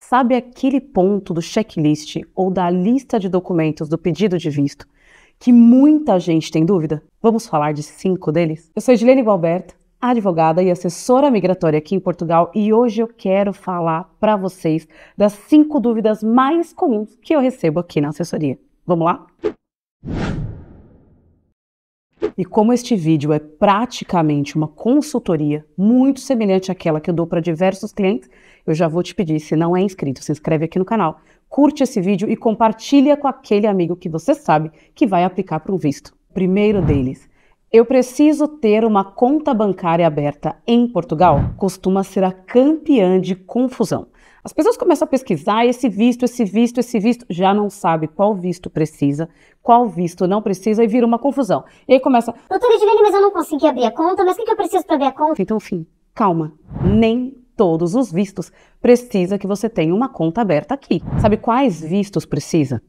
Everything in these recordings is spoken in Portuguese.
Sabe aquele ponto do checklist ou da lista de documentos do pedido de visto que muita gente tem dúvida? Vamos falar de 5 deles? Eu sou Edilene Gualberto, advogada e assessora migratória aqui em Portugal, e hoje eu quero falar para vocês das 5 dúvidas mais comuns que eu recebo aqui na assessoria. Vamos lá? E como este vídeo é praticamente uma consultoria muito semelhante àquela que eu dou para diversos clientes, eu já vou te pedir, se não é inscrito, se inscreve aqui no canal, curte esse vídeo e compartilha com aquele amigo que você sabe que vai aplicar para um visto. Primeiro deles, eu preciso ter uma conta bancária aberta em Portugal? Costuma ser a campeã de confusão. As pessoas começam a pesquisar esse visto, já não sabe qual visto precisa, qual visto não precisa e vira uma confusão. E aí começa, doutora Edilene, mas eu não consegui abrir a conta, mas o que eu preciso para abrir a conta? Então, enfim, calma, nem todos os vistos precisa que você tenha uma conta aberta aqui. Sabe quais vistos precisa?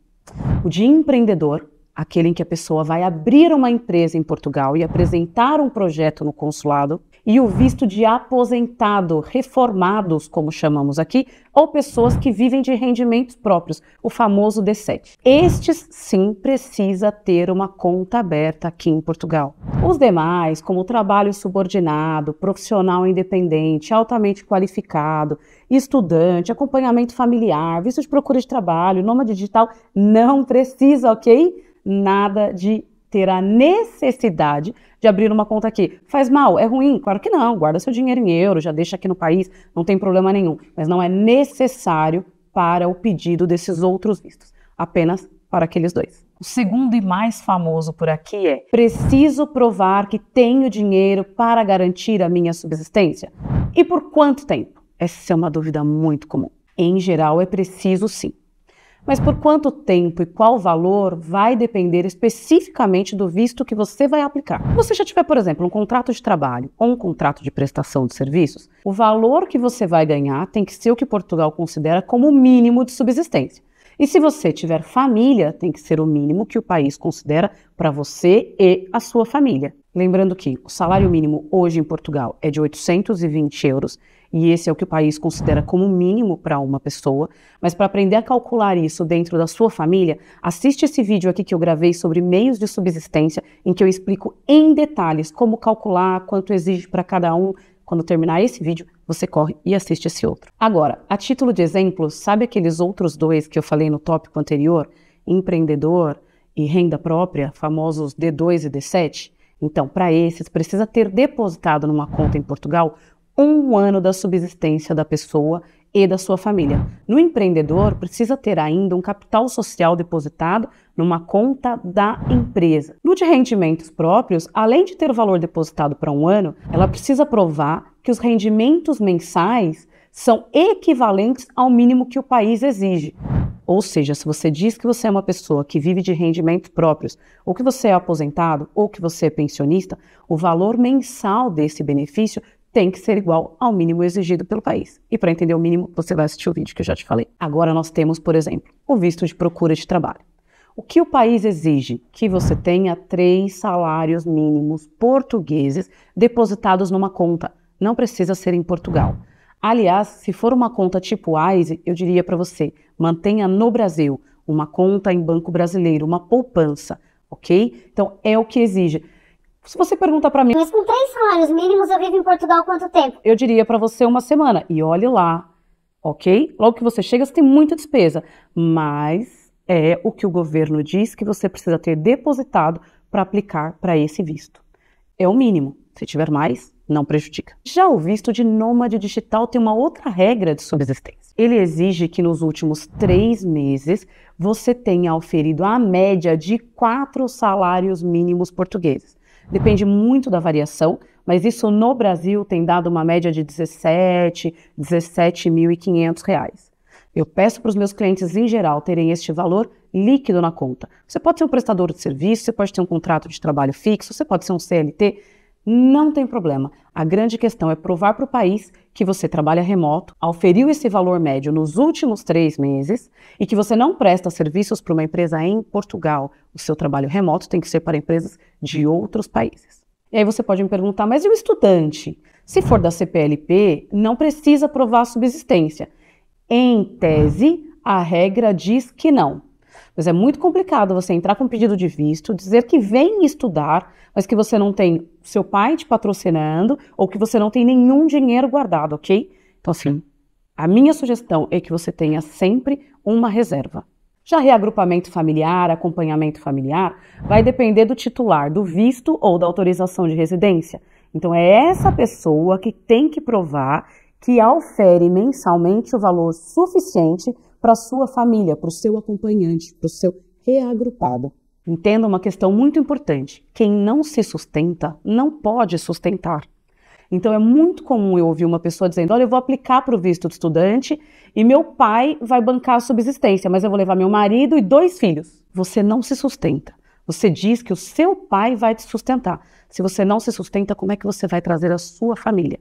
O de empreendedor, aquele em que a pessoa vai abrir uma empresa em Portugal e apresentar um projeto no consulado, e o visto de aposentado, reformados, como chamamos aqui, ou pessoas que vivem de rendimentos próprios, o famoso D7. Estes, sim, precisa ter uma conta aberta aqui em Portugal. Os demais, como trabalho subordinado, profissional independente, altamente qualificado, estudante, acompanhamento familiar, visto de procura de trabalho, nômade digital, não precisa, ok? Nada de ter a necessidade de abrir uma conta aqui. Faz mal? É ruim? Claro que não. Guarda seu dinheiro em euro, já deixa aqui no país, não tem problema nenhum. Mas não é necessário para o pedido desses outros vistos. Apenas para aqueles dois. O segundo e mais famoso por aqui é: preciso provar que tenho dinheiro para garantir a minha subsistência? E por quanto tempo? Essa é uma dúvida muito comum. Em geral, é preciso sim. Mas por quanto tempo e qual valor vai depender especificamente do visto que você vai aplicar. Se você já tiver, por exemplo, um contrato de trabalho ou um contrato de prestação de serviços, o valor que você vai ganhar tem que ser o que Portugal considera como o mínimo de subsistência. E se você tiver família, tem que ser o mínimo que o país considera para você e a sua família. Lembrando que o salário mínimo hoje em Portugal é de 820 euros, e esse é o que o país considera como mínimo para uma pessoa, mas para aprender a calcular isso dentro da sua família, assiste esse vídeo aqui que eu gravei sobre meios de subsistência, em que eu explico em detalhes como calcular, quanto exige para cada um. Quando terminar esse vídeo, você corre e assiste esse outro. Agora, a título de exemplo, sabe aqueles outros dois que eu falei no tópico anterior? Empreendedor e renda própria, famosos D2 e D7? Então, para esses, precisa ter depositado numa conta em Portugal 1 ano da subsistência da pessoa e da sua família. No empreendedor, precisa ter ainda um capital social depositado numa conta da empresa. No de rendimentos próprios, além de ter o valor depositado para 1 ano, ela precisa provar que os rendimentos mensais são equivalentes ao mínimo que o país exige. Ou seja, se você diz que você é uma pessoa que vive de rendimentos próprios, ou que você é aposentado, ou que você é pensionista, o valor mensal desse benefício tem que ser igual ao mínimo exigido pelo país. E para entender o mínimo, você vai assistir o vídeo que eu já te falei. Agora nós temos, por exemplo, o visto de procura de trabalho. O que o país exige? Que você tenha 3 salários mínimos portugueses depositados numa conta. Não precisa ser em Portugal. Aliás, se for uma conta tipo WISE, eu diria para você, mantenha no Brasil uma conta em banco brasileiro, uma poupança, ok? Então é o que exige. Se você pergunta para mim, mas com 3 salários mínimos eu vivo em Portugal quanto tempo? Eu diria para você 1 semana. E olhe lá, ok? Logo que você chega, você tem muita despesa. Mas é o que o governo diz que você precisa ter depositado para aplicar para esse visto. É o mínimo. Se tiver mais, não prejudica. Já o visto de nômade digital tem uma outra regra de subsistência. Ele exige que nos últimos 3 meses você tenha oferido a média de 4 salários mínimos portugueses. Depende muito da variação, mas isso no Brasil tem dado uma média de 17.500 reais. Eu peço para os meus clientes em geral terem este valor líquido na conta. Você pode ser um prestador de serviço, você pode ter um contrato de trabalho fixo, você pode ser um CLT, não tem problema. A grande questão é provar para o país que você trabalha remoto, auferiu esse valor médio nos últimos 3 meses e que você não presta serviços para uma empresa em Portugal. O seu trabalho remoto tem que ser para empresas de outros países. E aí você pode me perguntar, mas e o estudante? Se for da CPLP, não precisa provar a subsistência. Em tese, a regra diz que não. Mas é muito complicado você entrar com um pedido de visto, dizer que vem estudar, mas que você não tem seu pai te patrocinando ou que você não tem nenhum dinheiro guardado, ok? Então, assim, a minha sugestão é que você tenha sempre uma reserva. Já reagrupamento familiar, acompanhamento familiar, vai depender do titular do visto ou da autorização de residência. Então, é essa pessoa que tem que provar que aufere mensalmente o valor suficiente para a sua família, para o seu acompanhante, para o seu reagrupado. Entenda uma questão muito importante. Quem não se sustenta, não pode sustentar. Então, é muito comum eu ouvir uma pessoa dizendo, olha, eu vou aplicar para o visto de estudante e meu pai vai bancar a subsistência, mas eu vou levar meu marido e 2 filhos. Você não se sustenta. Você diz que o seu pai vai te sustentar. Se você não se sustenta, como é que você vai trazer a sua família?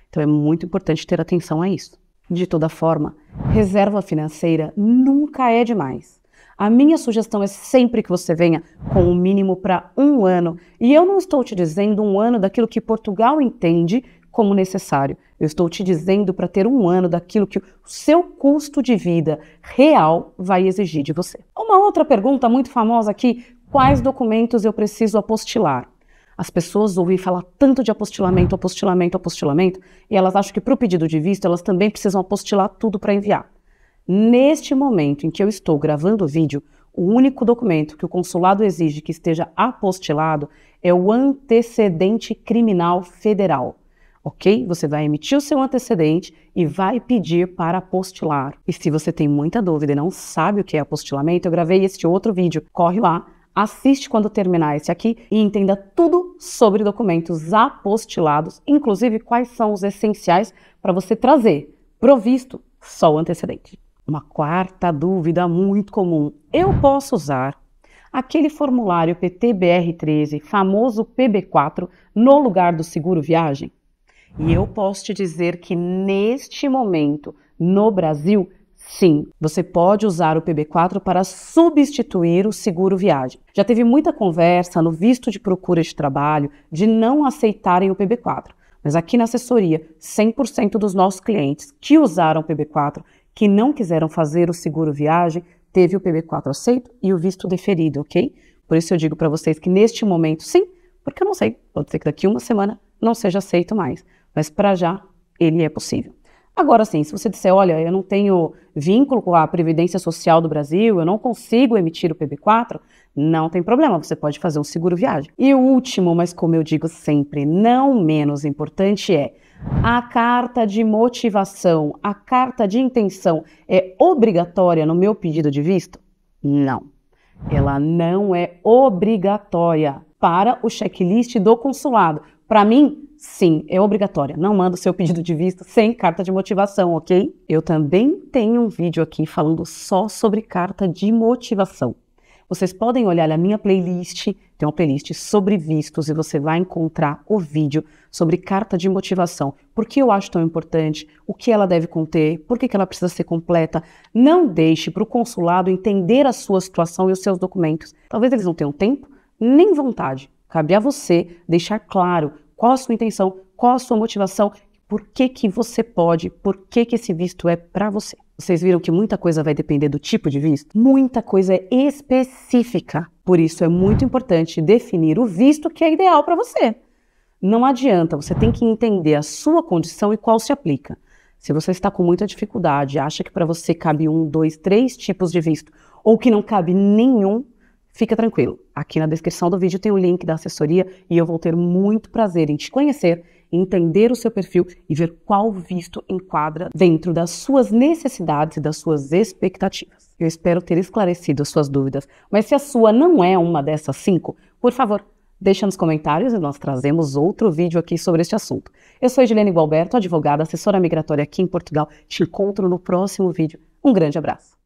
Então, é muito importante ter atenção a isso. De toda forma, reserva financeira nunca é demais. A minha sugestão é sempre que você venha com um mínimo para 1 ano. E eu não estou te dizendo 1 ano daquilo que Portugal entende como necessário. Eu estou te dizendo para ter 1 ano daquilo que o seu custo de vida real vai exigir de você. Uma outra pergunta muito famosa aqui, quais documentos eu preciso apostilar? As pessoas ouvem falar tanto de apostilamento, e elas acham que para o pedido de visto elas também precisam apostilar tudo para enviar. Neste momento em que eu estou gravando o vídeo, o único documento que o consulado exige que esteja apostilado é o antecedente criminal federal. Ok? Você vai emitir o seu antecedente e vai pedir para apostilar. E se você tem muita dúvida e não sabe o que é apostilamento, eu gravei este outro vídeo. Corre lá. Assiste quando terminar esse aqui e entenda tudo sobre documentos apostilados, inclusive quais são os essenciais para você trazer pro visto só o antecedente. Uma quarta dúvida muito comum. Eu posso usar aquele formulário PT-BR13, famoso PB4, no lugar do seguro viagem? E eu posso te dizer que neste momento, no Brasil, sim, você pode usar o PB4 para substituir o seguro viagem. Já teve muita conversa no visto de procura de trabalho de não aceitarem o PB4. Mas aqui na assessoria, 100% dos nossos clientes que usaram o PB4, que não quiseram fazer o seguro viagem, teve o PB4 aceito e o visto deferido, ok? Por isso eu digo para vocês que neste momento, sim, porque eu não sei, pode ser que daqui 1 semana não seja aceito mais. Mas para já, ele é possível. Agora sim, se você disser, olha, eu não tenho vínculo com a Previdência Social do Brasil, eu não consigo emitir o PB4, não tem problema, você pode fazer um seguro viagem. E o último, mas como eu digo sempre, não menos importante é a carta de motivação, a carta de intenção é obrigatória no meu pedido de visto? Não, ela não é obrigatória para o checklist do consulado. Para mim, sim, é obrigatória. Não manda o seu pedido de visto sem carta de motivação, ok? Eu também tenho um vídeo aqui falando só sobre carta de motivação. Vocês podem olhar na minha playlist, tem uma playlist sobre vistos e você vai encontrar o vídeo sobre carta de motivação. Por que eu acho tão importante, o que ela deve conter, por que ela precisa ser completa. Não deixe para o consulado entender a sua situação e os seus documentos. Talvez eles não tenham tempo, nem vontade. Cabe a você deixar claro qual a sua intenção, qual a sua motivação, por que você pode, por que esse visto é para você. Vocês viram que muita coisa vai depender do tipo de visto? Muita coisa é específica. Por isso é muito importante definir o visto que é ideal para você. Não adianta, você tem que entender a sua condição e qual se aplica. Se você está com muita dificuldade, acha que para você cabe 1, 2, 3 tipos de visto, ou que não cabe nenhum, fica tranquilo. Aqui na descrição do vídeo tem o link da assessoria e eu vou ter muito prazer em te conhecer, entender o seu perfil e ver qual visto enquadra dentro das suas necessidades e das suas expectativas. Eu espero ter esclarecido as suas dúvidas, mas se a sua não é uma dessas 5, por favor, deixa nos comentários e nós trazemos outro vídeo aqui sobre este assunto. Eu sou Edilene Gualberto, advogada, assessora migratória aqui em Portugal. Te encontro no próximo vídeo. Um grande abraço.